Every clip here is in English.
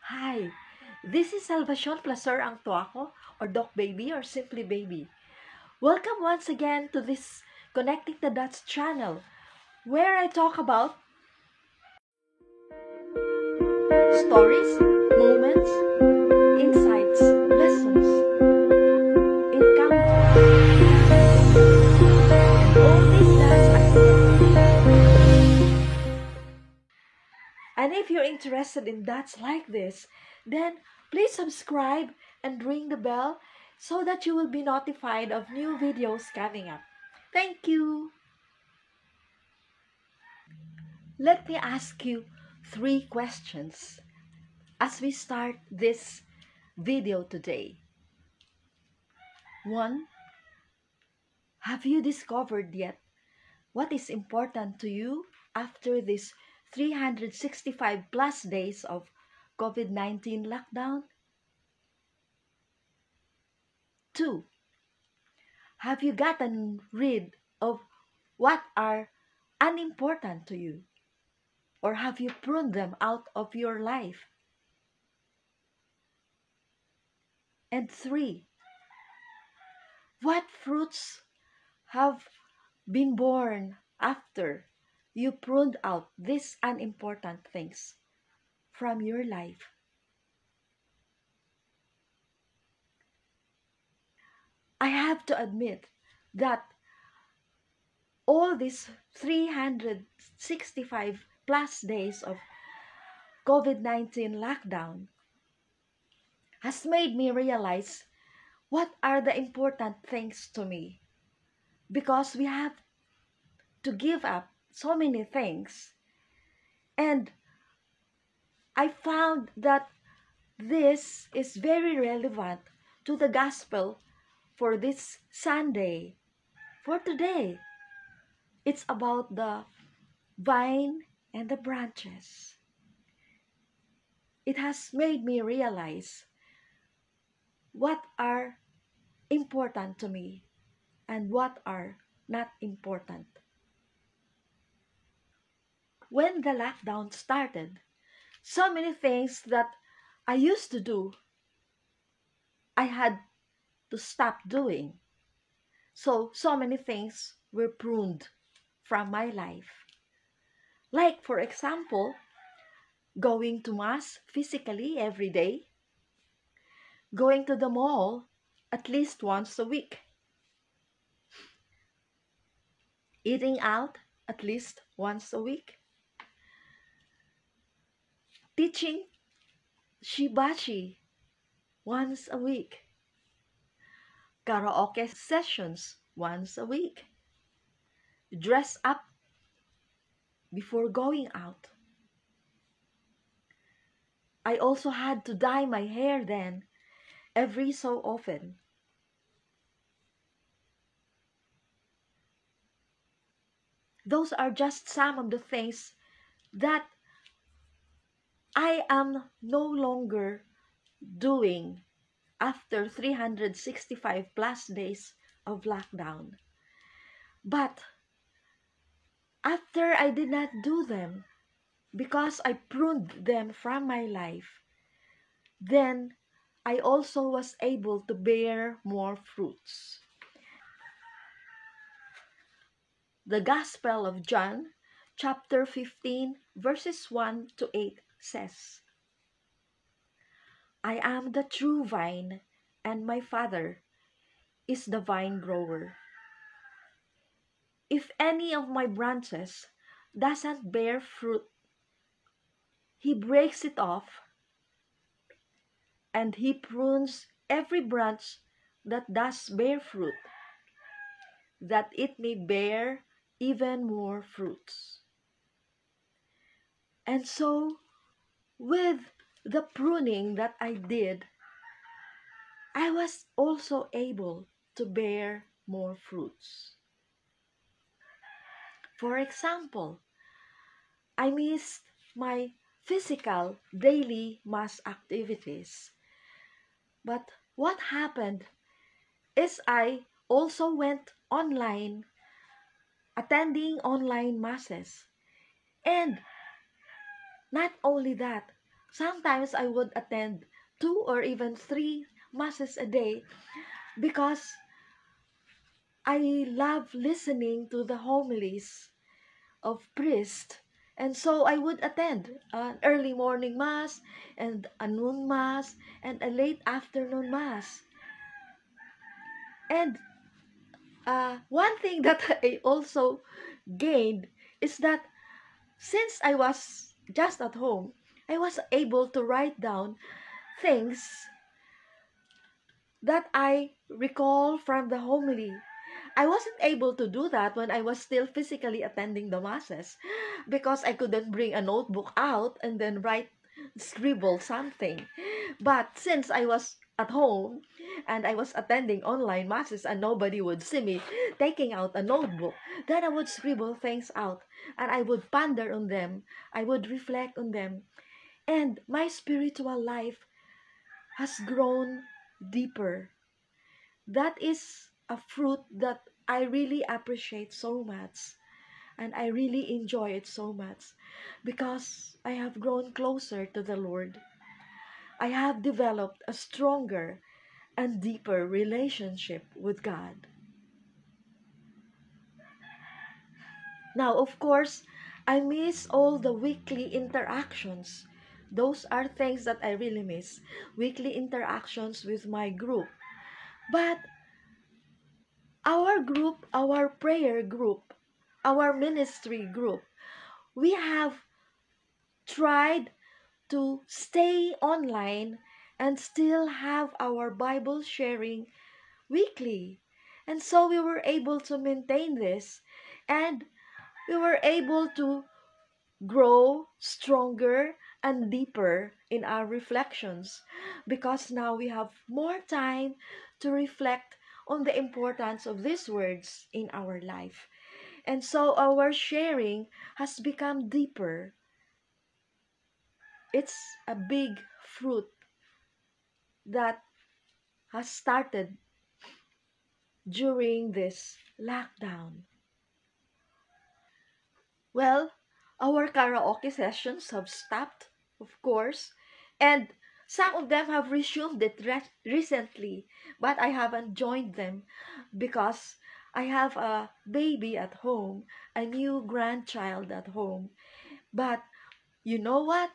Hi, this is Salvacion Placer ang tuako, or Doc Baby, or simply Baby. Welcome once again to this Connecting the Dots channel, where I talk about stories, moments, insights, lessons, encounters, and all these dots are connected. And if you're interested in dots like this, then please subscribe and ring the bell so that you will be notified of new videos coming up. Thank you. Let me ask you 3 questions as we start this video today. 1. Have you discovered yet what is important to you after this 365 plus days of COVID-19 lockdown? 2. Have you gotten rid of what are unimportant to you? Or have you pruned them out of your life? And 3. What fruits have been born after you pruned out these unimportant things from your life? I have to admit that all these 365 plus days of COVID-19 lockdown has made me realize what are the important things to me, because we have to give up so many things. And I found that this is very relevant to the gospel for this Sunday, for today. It's about the vine and the branches. It has made me realize what are important to me and what are not important. When the lockdown started, so many things that I used to do, I had to stop doing. So many things were pruned from my life. Like, for example, going to mass physically every day, going to the mall at least once a week, eating out at least once a week, teaching shibashi once a week, karaoke sessions once a week, dress up before going out. I also had to dye my hair then every so often. Those are just some of the things that I am no longer doing after 365 plus days of lockdown. But after I did not do them, because I pruned them from my life, then I also was able to bear more fruits. The Gospel of John, chapter 15, verses 1 to 8 says, I am the true vine, and my Father is the vine grower. If any of my branches doesn't bear fruit, he breaks it off, and he prunes every branch that does bear fruit, that it may bear even more fruits. And so, with the pruning that I did, I was also able to bear more fruits. For example, I missed my physical daily mass activities. But what happened is I also went online, attending online masses. And not only that, Sometimes I would attend 2 or even 3 masses a day because I love listening to the homilies of priest. And so I would attend an early morning mass and a noon mass and a late afternoon mass. And one thing that I also gained is that since I was just at home, I was able to write down things that I recall from the homily. I wasn't able to do that when I was still physically attending the masses because I couldn't bring a notebook out and then scribble something. But since I was at home and I was attending online masses and nobody would see me taking out a notebook, then I would scribble things out and I would ponder on them. I would reflect on them. And my spiritual life has grown deeper. That is a fruit that I really appreciate so much and I really enjoy it so much because I have grown closer to the Lord. I have developed a stronger and deeper relationship with God. Now, of course, I miss all the weekly interactions. Those are things that I really miss. Weekly interactions with my group. But our group, our prayer group, our ministry group, we have tried to stay online and still have our Bible sharing weekly. And so we were able to maintain this and we were able to grow stronger and deeper in our reflections because now we have more time to reflect on the importance of these words in our life. And so our sharing has become deeper. It's a big fruit that has started during this lockdown. Well, our karaoke sessions have stopped, of course, and some of them have resumed it recently, but I haven't joined them because I have a baby at home, a new grandchild at home. But you know what?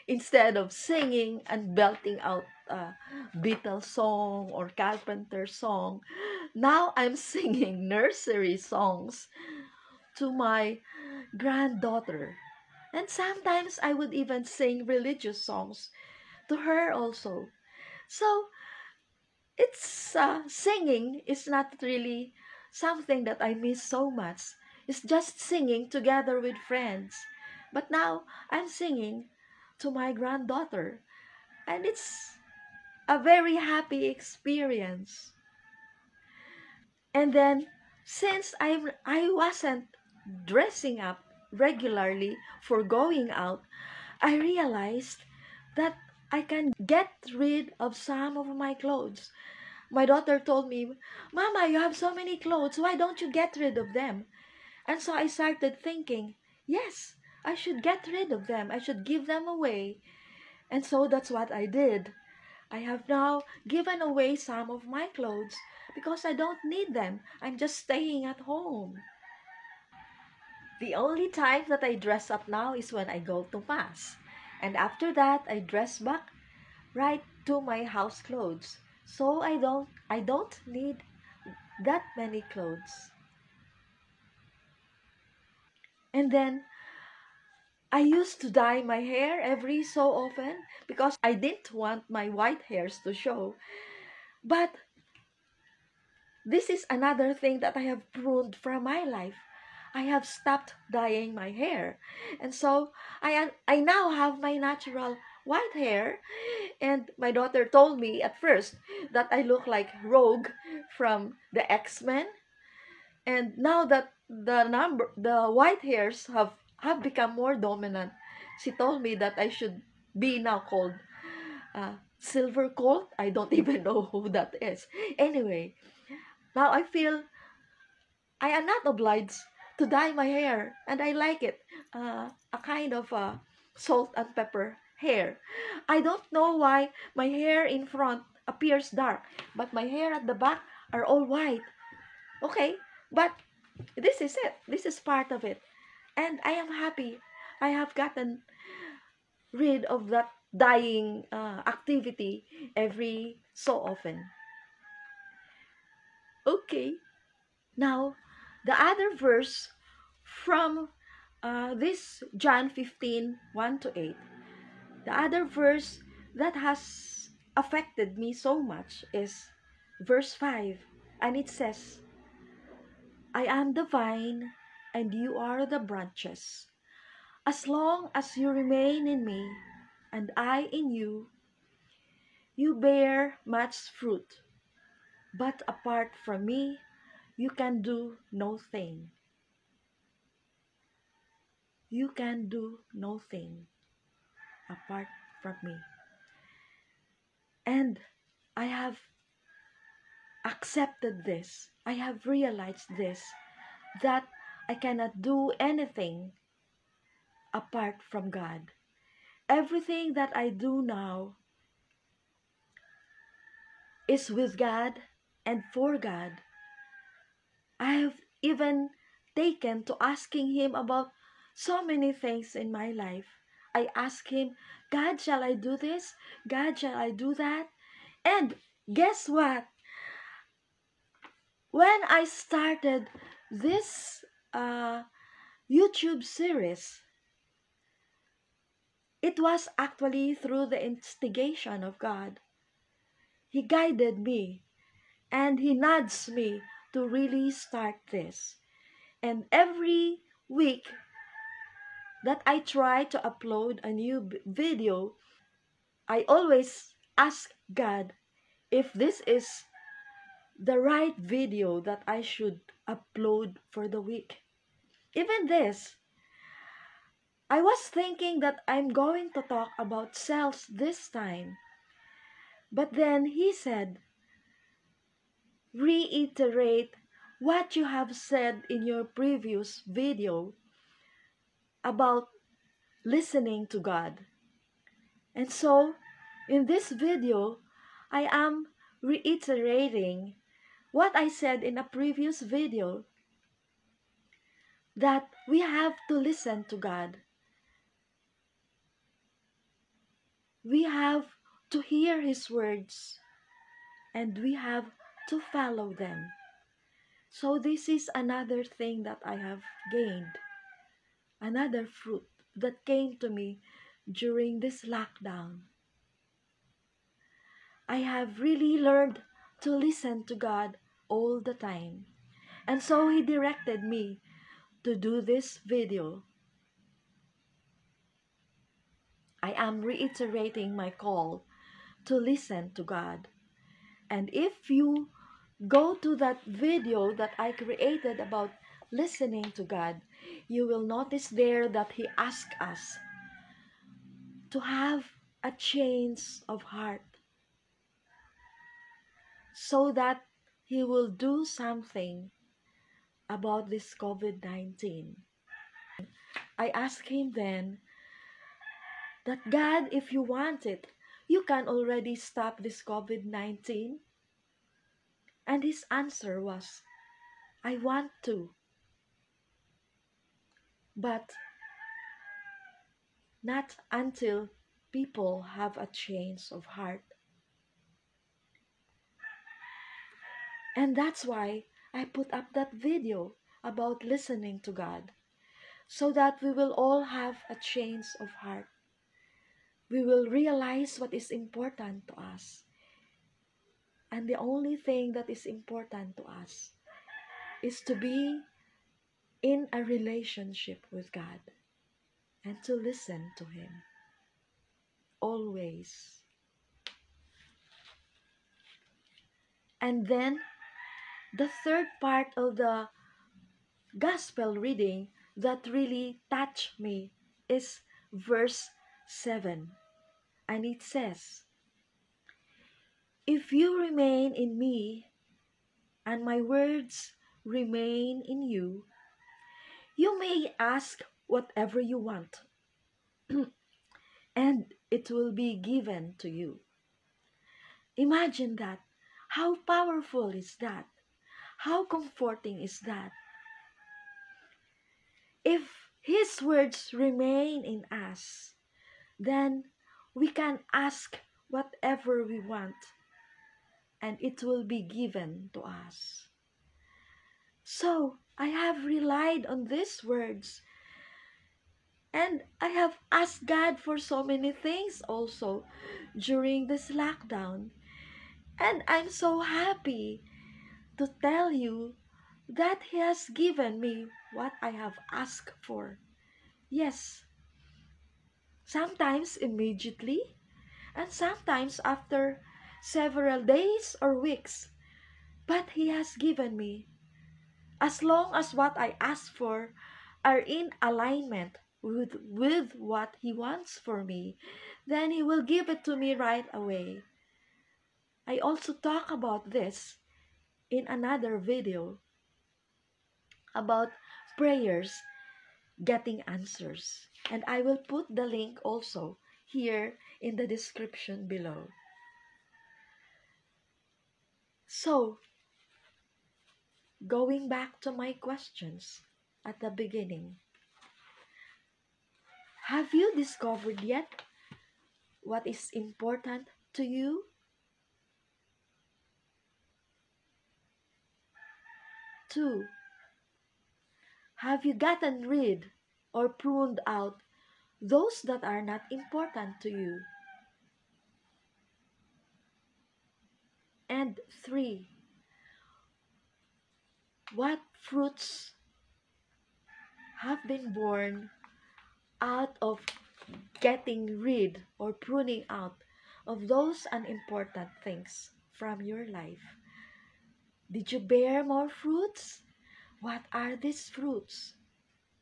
Instead of singing and belting out a Beatles song or Carpenter song, now I'm singing nursery songs to my granddaughter. And sometimes I would even sing religious songs to her also. So it's singing is not really something that I miss so much. It's just singing together with friends. But now I'm singing to my granddaughter, and it's a very happy experience. And then since I wasn't dressing up regularly for going out, I realized that I can get rid of some of my clothes. My daughter told me, "Mama, you have so many clothes. Why don't you get rid of them?" And so I started thinking, yes, I should get rid of them. I should give them away. And so that's what I did. I have now given away some of my clothes because I don't need them. I'm just staying at home. The only time that I dress up now is when I go to mass. And after that, I dress back right to my house clothes. So I don't need that many clothes. And then I used to dye my hair every so often because I didn't want my white hairs to show. But this is another thing that I have pruned from my life. I have stopped dyeing my hair. And so I now have my natural white hair. And my daughter told me at first that I look like Rogue from the X-Men. And now that the white hairs have become more dominant, she told me that I should be now called Silver Colt. I don't even know who that is. Anyway, now I feel I am not obliged to dye my hair, and I like it. A kind of salt and pepper hair. I don't know why my hair in front appears dark, but my hair at the back are all white. Okay, but this is it. This is part of it. And I am happy. I have gotten rid of that dyeing activity every so often. Okay, now the other verse from this John 15:1 to 8. The other verse that has affected me so much is verse 5, and it says, I am the vine, and you are the branches. As long as you remain in me, and I in you, you bear much fruit. But apart from me, you can do no thing. You can do no thing apart from me. And I have accepted this. I have realized this, that I cannot do anything apart from God. Everything that I do now is with God and for God. I have even taken to asking Him about so many things in my life. I ask Him, God, shall I do this? God, shall I do that? And guess what? When I started this YouTube series, it was actually through the instigation of God. He guided me and He nudged me to really start this. And every week that I try to upload a new video, I always ask God if this is the right video that I should upload for the week. Even this, I was thinking that I'm going to talk about cells this time. But then He said, reiterate what you have said in your previous video about listening to God. And so, in this video, I am reiterating what I said in a previous video, that we have to listen to God. We have to hear His words, and we have to follow them. So this is another thing that I have gained, another fruit that came to me during this lockdown. I have really learned to listen to God all the time. And so He directed me to do this video. I am reiterating my call to listen to God. And if you go to that video that I created about listening to God, you will notice there that He asked us to have a change of heart so that He will do something about this COVID-19. I asked Him then that, God, if you want it, you can already stop this COVID-19. And His answer was, I want to, but not until people have a change of heart. And that's why I put up that video about listening to God, so that we will all have a change of heart. We will realize what is important to us. And the only thing that is important to us is to be in a relationship with God and to listen to Him always. And then the third part of the gospel reading that really touched me is verse 7. And it says, if you remain in me and my words remain in you, you may ask whatever you want, and it will be given to you. Imagine that. How powerful is that? How comforting is that? If His words remain in us, then we can ask whatever we want and it will be given to us. So I have relied on these words and I have asked God for so many things also during this lockdown. And I'm so happy to tell you that He has given me what I have asked for. Yes, sometimes immediately, and sometimes after several days or weeks. But He has given me, as long as what I ask for are in alignment with what He wants for me, then He will give it to me right away. I also talk about this in another video about prayers getting answers. And I will put the link also here in the description below. So, going back to my questions at the beginning, have you discovered yet what is important to you? 2. Have you gotten rid or pruned out those that are not important to you? And 3. What fruits have been born out of getting rid or pruning out of those unimportant things from your life? Did you bear more fruits? What are these fruits?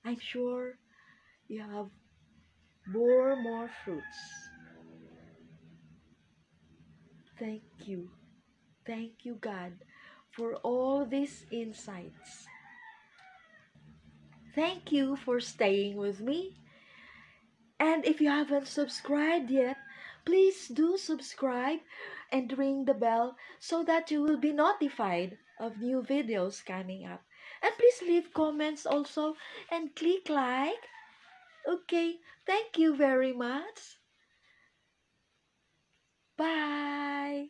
I'm sure you have bore more fruits. Thank you. Thank you, God, for all these insights. Thank you for staying with me. And if you haven't subscribed yet, please do subscribe and ring the bell so that you will be notified of new videos coming up. And please leave comments also and click like. Okay, thank you very much. Bye.